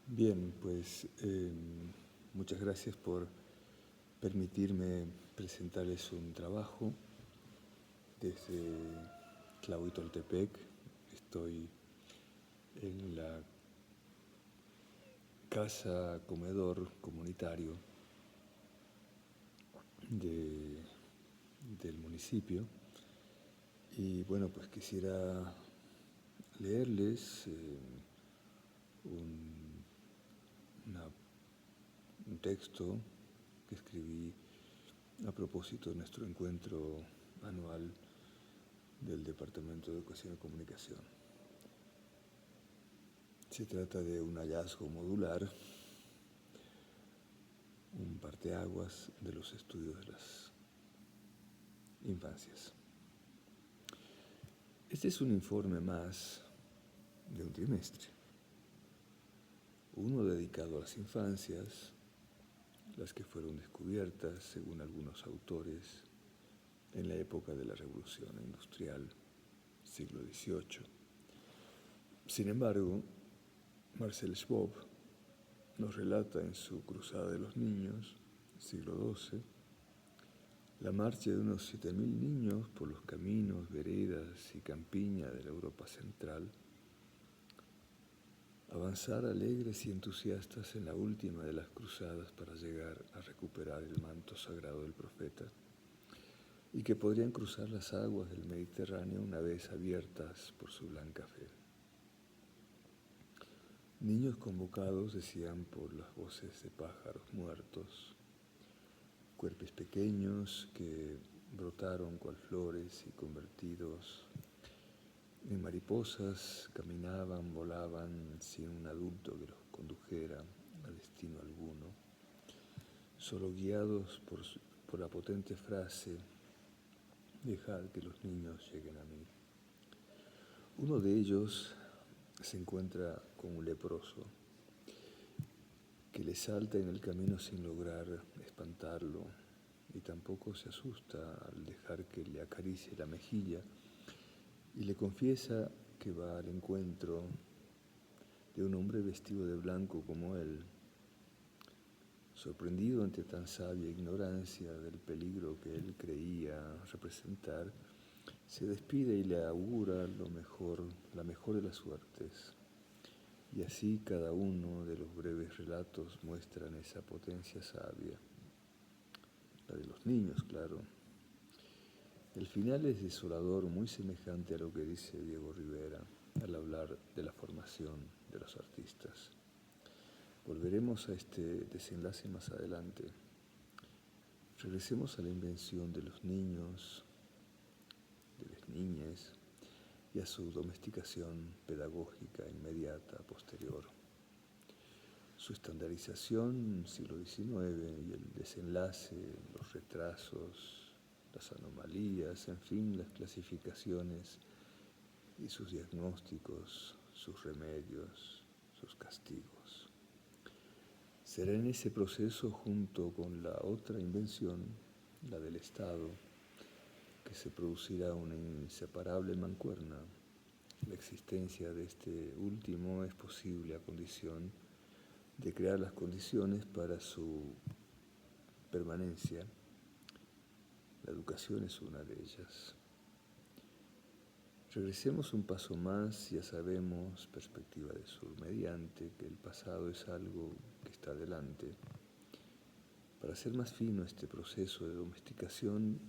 Bien, pues muchas gracias por permitirme presentarles un trabajo desde Tlahuitoltepec. Estoy en la casa comedor comunitario del municipio y bueno, pues quisiera leerles una un texto que escribí a propósito de nuestro encuentro anual del Departamento de Educación y Comunicación. Se trata de un hallazgo modular, un parteaguas de los estudios de las infancias. Este es un informe más de un trimestre, uno dedicado a las infancias, las que fueron descubiertas, según algunos autores, en la época de la Revolución Industrial, siglo XVIII. Sin embargo, Marcel Schwab nos relata en su Cruzada de los Niños, siglo XII, la marcha de unos 7.000 niños por los caminos, veredas y campiña de la Europa central, avanzar alegres y entusiastas en la última de las cruzadas para llegar a recuperar el manto sagrado del profeta, y que podrían cruzar las aguas del Mediterráneo una vez abiertas por su blanca fe. Niños convocados, decían, por las voces de pájaros muertos, cuerpos pequeños que brotaron cual flores y convertidos en mariposas, caminaban, volaban sin un adulto que los condujera a destino alguno, solo guiados por la potente frase: dejad que los niños lleguen a mí. Uno de ellos se encuentra con un leproso que le salta en el camino sin lograr espantarlo, y tampoco se asusta al dejar que le acaricie la mejilla, y le confiesa que va al encuentro de un hombre vestido de blanco como él. Sorprendido ante tan sabia ignorancia del peligro que él creía representar, se despide y le augura la mejor de las suertes. Y así cada uno de los breves relatos muestran esa potencia sabia, la de los niños, claro. El final es desolador, muy semejante a lo que dice Diego Rivera al hablar de la formación de los artistas. Volveremos a este desenlace más adelante. Regresemos a la invención de los niños, de las niñas, y a su domesticación pedagógica inmediata, posterior. Su estandarización, siglo XIX, y el desenlace, los retrasos, las anomalías, en fin, las clasificaciones y sus diagnósticos, sus remedios, sus castigos. Será en ese proceso, junto con la otra invención, la del Estado, que se producirá una inseparable mancuerna. La existencia de este último es posible a condición de crear las condiciones para su permanencia. La educación es una de ellas. Regresemos un paso más, ya sabemos, perspectiva de sur mediante, que el pasado es algo que está adelante. Para hacer más fino este proceso de domesticación,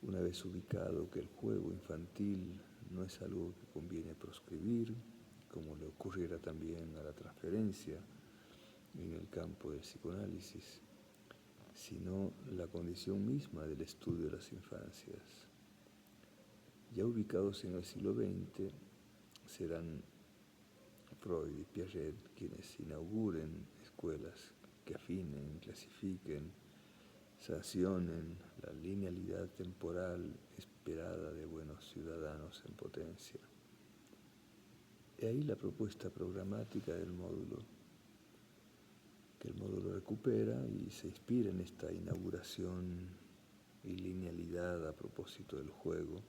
una vez ubicado que el juego infantil no es algo que conviene proscribir, como le ocurriera también a la transferencia en el campo del psicoanálisis, sino la condición misma del estudio de las infancias. Ya ubicados en el siglo XX, serán Freud y Piaget quienes inauguren escuelas que afinen, clasifiquen, sancionen la linealidad temporal esperada de buenos ciudadanos en potencia. Y ahí la propuesta programática del módulo, que el módulo recupera y se inspira en esta inauguración y linealidad a propósito del juego,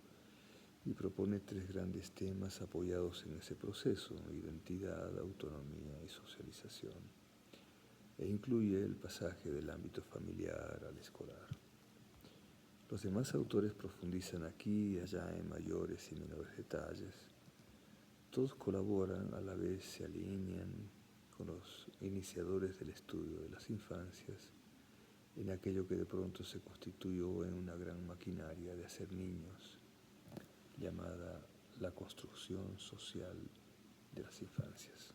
y propone 3 grandes temas apoyados en ese proceso: identidad, autonomía y socialización, e incluye el pasaje del ámbito familiar al escolar. Los demás autores profundizan aquí y allá en mayores y menores detalles. Todos colaboran, a la vez se alinean con los iniciadores del estudio de las infancias en aquello que de pronto se constituyó en una gran maquinaria de hacer niños, llamada la construcción social de las infancias.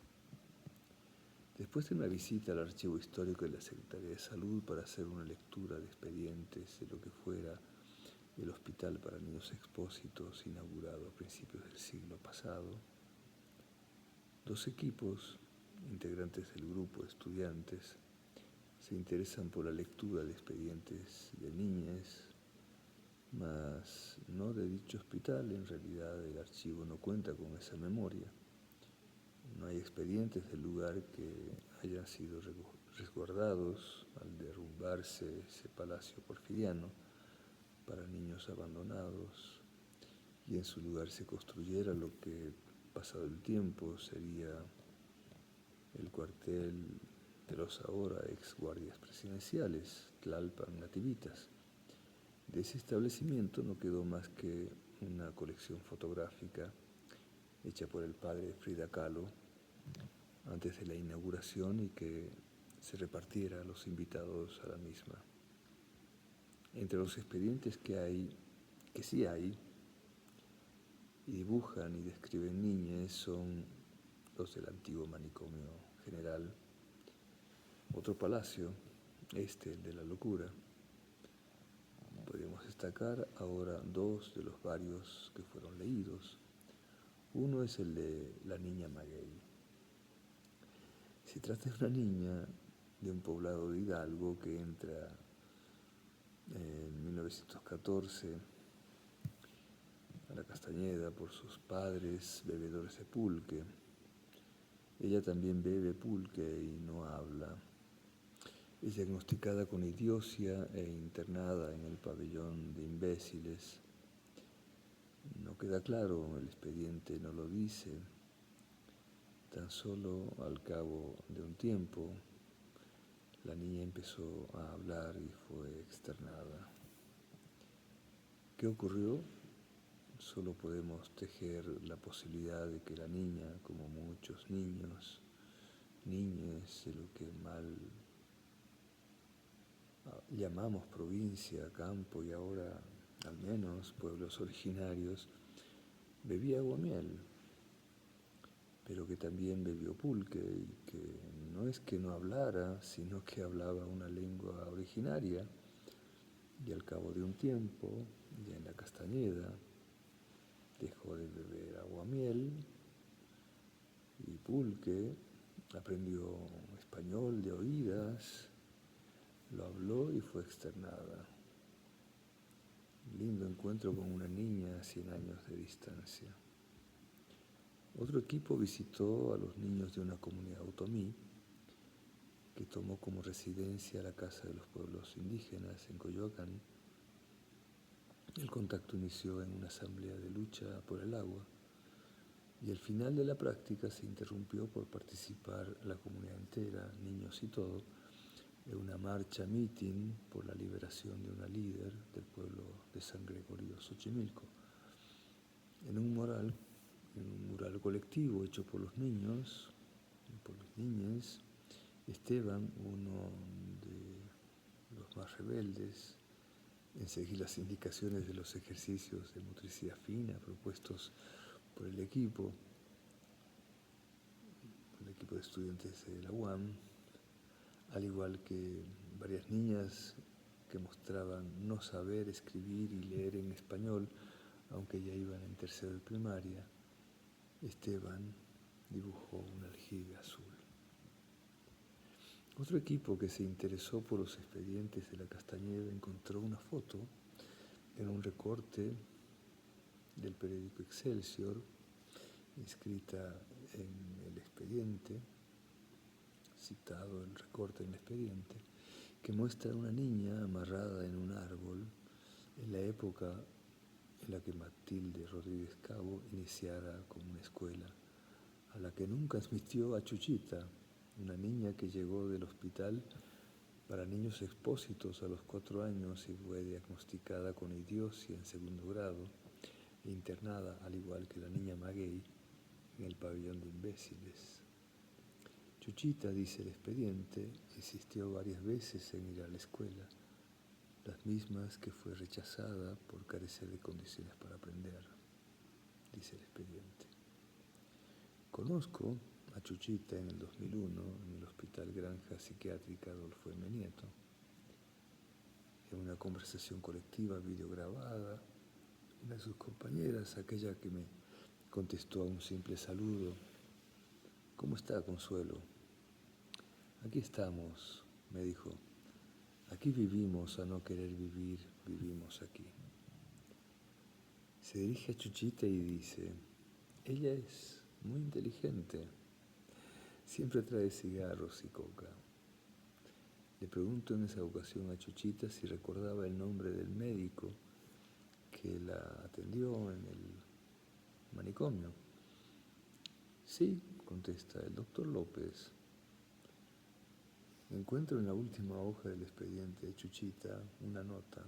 Después de una visita al archivo histórico de la Secretaría de Salud para hacer una lectura de expedientes de lo que fuera el Hospital para Niños Expósitos, inaugurado a principios del siglo pasado, 2 equipos, integrantes del grupo de estudiantes, se interesan por la lectura de expedientes de niñez, mas no de dicho hospital. En realidad el archivo no cuenta con esa memoria. No hay expedientes del lugar que hayan sido resguardados al derrumbarse ese palacio porfiriano para niños abandonados y en su lugar se construyera lo que, pasado el tiempo, sería el cuartel de los ahora ex guardias presidenciales, Tlalpan Nativitas. De ese establecimiento no quedó más que una colección fotográfica hecha por el padre Frida Kahlo antes de la inauguración y que se repartiera a los invitados a la misma. Entre los expedientes que sí hay, y dibujan y describen niñez, son los del antiguo manicomio general, otro palacio, el de la locura. Podemos destacar ahora 2 de los varios que fueron leídos. Uno es el de la niña Maguey. Se trata de una niña de un poblado de Hidalgo que entra en 1914 a la Castañeda por sus padres bebedores de pulque. Ella también bebe pulque y no habla. Es diagnosticada con idiocia e internada en el pabellón de imbéciles. No queda claro, el expediente no lo dice. Tan solo al cabo de un tiempo, la niña empezó a hablar y fue externada. ¿Qué ocurrió? Solo podemos tejer la posibilidad de que la niña, como muchos niños, niñes de lo que mal llamamos provincia, campo y ahora al menos pueblos originarios, bebía aguamiel, pero que también bebió pulque y que no es que no hablara, sino que hablaba una lengua originaria. Y al cabo de un tiempo, ya en la Castañeda, dejó de beber aguamiel y pulque, aprendió español de oídas, lo habló y fue externada. Lindo encuentro con una niña a 100 años de distancia. Otro equipo visitó a los niños de una comunidad otomí que tomó como residencia la Casa de los Pueblos Indígenas en Coyoacán. El contacto inició en una asamblea de lucha por el agua y al final de la práctica se interrumpió por participar la comunidad entera, niños y todo, en una marcha meeting por la liberación de una líder del pueblo de San Gregorio Xochimilco. En un mural colectivo hecho por los niños, por las niñas, Esteban, uno de los más rebeldes, en seguir las indicaciones de los ejercicios de motricidad fina propuestos por el equipo de estudiantes de la UAM, al igual que varias niñas que mostraban no saber escribir y leer en español, aunque ya iban en tercero de primaria. Esteban dibujó un aljibe azul. Otro equipo que se interesó por los expedientes de la Castañeda encontró una foto en un recorte del periódico Excelsior, inscrita en el expediente, citado el recorte en el expediente, que muestra a una niña amarrada en un árbol en la época en la que Matilde Rodríguez Cabo iniciara con una escuela a la que nunca admitió a Chuchita, una niña que llegó del hospital para niños expósitos a los 4 años y fue diagnosticada con idiocia en 2º grado e internada, al igual que la niña Maguey, en el pabellón de imbéciles. Chuchita, dice el expediente, insistió varias veces en ir a la escuela, las mismas que fue rechazada por carecer de condiciones para aprender, dice el expediente. Conozco a Chuchita en el 2001 en el Hospital Granja Psiquiátrica Adolfo M. Nieto. En una conversación colectiva videograbada, una de sus compañeras, aquella que me contestó a un simple saludo: ¿Cómo está, Consuelo? Aquí estamos, me dijo. Aquí vivimos a no querer vivir, vivimos aquí. Se dirige a Chuchita y dice: ella es muy inteligente, siempre trae cigarros y coca. Le pregunto en esa ocasión a Chuchita si recordaba el nombre del médico que la atendió en el manicomio. Sí, contesta, el doctor López. Encuentro en la última hoja del expediente de Chuchita una nota.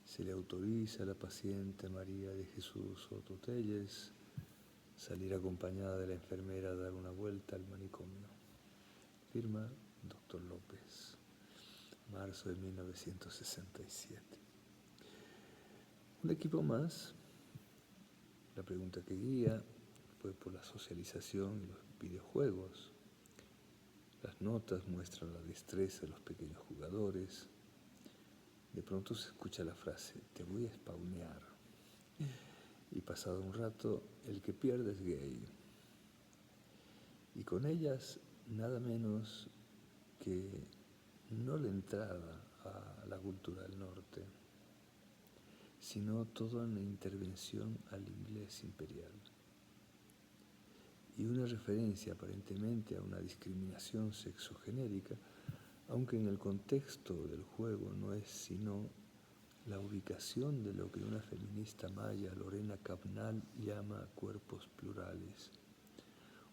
Se le autoriza a la paciente María de Jesús Soto Telles salir acompañada de la enfermera a dar una vuelta al manicomio. Firma Dr. López, marzo de 1967. Un equipo más. La pregunta que guía fue por la socialización y los videojuegos. Las notas muestran la destreza de los pequeños jugadores. De pronto se escucha la frase: te voy a spawnear. Y pasado un rato, el que pierde es gay. Y con ellas nada menos que no la entrada a la cultura del norte, sino toda una intervención al inglés imperial. Y una referencia aparentemente a una discriminación sexogenérica, aunque en el contexto del juego no es sino la ubicación de lo que una feminista maya, Lorena Cabnal, llama cuerpos plurales,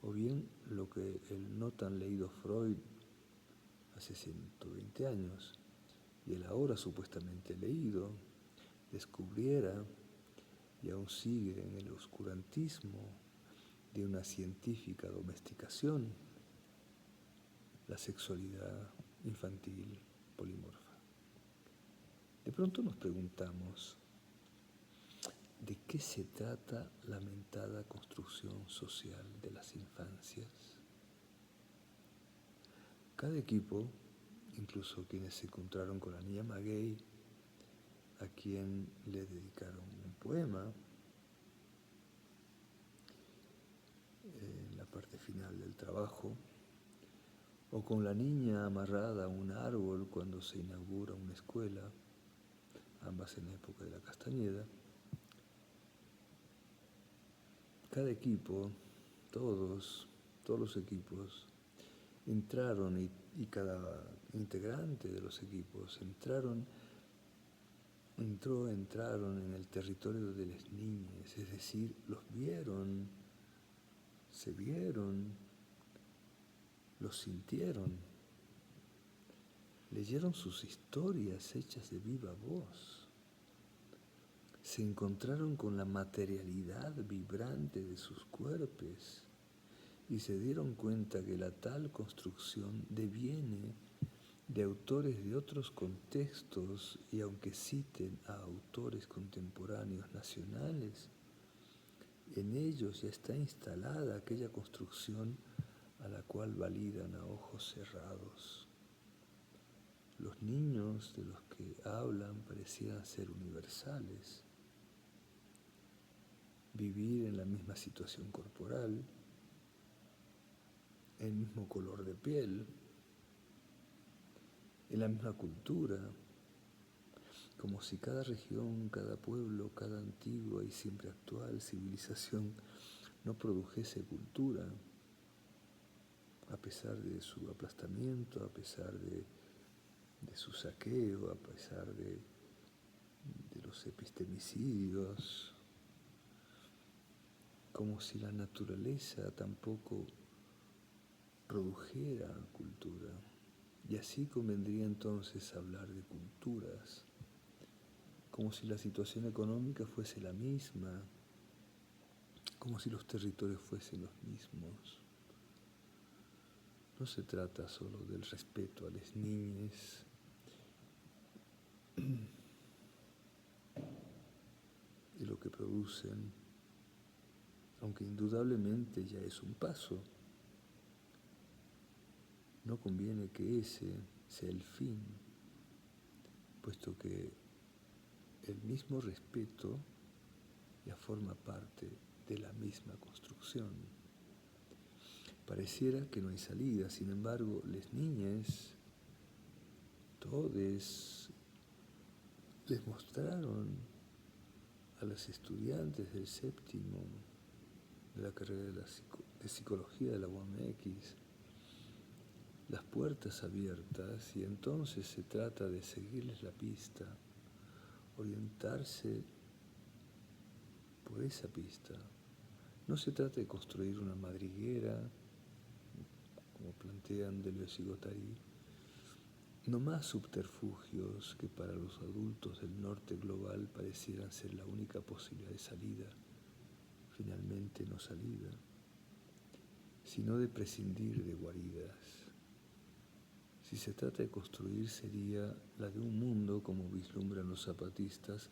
o bien lo que el no tan leído Freud hace 120 años, y el ahora supuestamente leído, descubriera y aún sigue en el oscurantismo de una científica domesticación, la sexualidad infantil polimorfa. De pronto nos preguntamos, ¿de qué se trata la mentada construcción social de las infancias? Cada equipo, incluso quienes se encontraron con la niña Maguey, a quien le dedicaron un poema en la parte final del trabajo, o con la niña amarrada a un árbol cuando se inaugura una escuela, ambas en la época de la Castañeda. Cada equipo, todos los equipos, entraron y cada integrante de los equipos entraron en el territorio de las niñas, es decir, los vieron, se vieron, los sintieron, leyeron sus historias hechas de viva voz, se encontraron con la materialidad vibrante de sus cuerpos y se dieron cuenta que la tal construcción deviene de autores de otros contextos, y aunque citen a autores contemporáneos nacionales, en ellos ya está instalada aquella construcción a la cual validan a ojos cerrados. Los niños de los que hablan parecían ser universales, vivir en la misma situación corporal, el mismo color de piel, en la misma cultura, como si cada región, cada pueblo, cada antigua y siempre actual civilización no produjese cultura, a pesar de su aplastamiento, a pesar de su saqueo, a pesar de los epistemicidios, como si la naturaleza tampoco produjera cultura. Y así convendría entonces hablar de culturas, como si la situación económica fuese la misma, como si los territorios fuesen los mismos. No se trata solo del respeto a las niñas, de lo que producen, aunque indudablemente ya es un paso. No conviene que ese sea el fin, puesto que el mismo respeto ya forma parte de la misma construcción. Pareciera que no hay salida, sin embargo, las niñas, todos les mostraron a los estudiantes del séptimo de la carrera de psicología de la UAMX las puertas abiertas, y entonces se trata de seguirles la pista, orientarse por esa pista. No se trata de construir una madriguera, como plantean Deleuze y Guattari, no más subterfugios que para los adultos del norte global parecieran ser la única posibilidad de salida, finalmente no salida, sino de prescindir de guaridas. Si se trata de construir, sería la de un mundo, como vislumbran los zapatistas,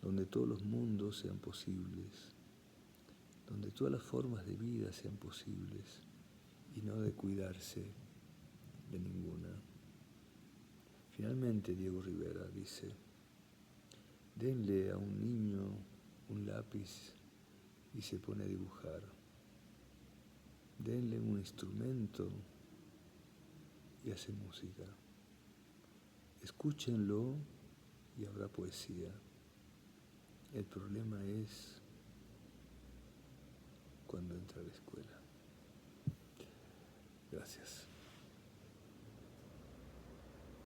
donde todos los mundos sean posibles, donde todas las formas de vida sean posibles, y no de cuidarse de ninguna. Finalmente, Diego Rivera dice: denle a un niño un lápiz y se pone a dibujar. Denle un instrumento y hace música. Escúchenlo y habrá poesía. El problema es cuando entra a la escuela. Gracias.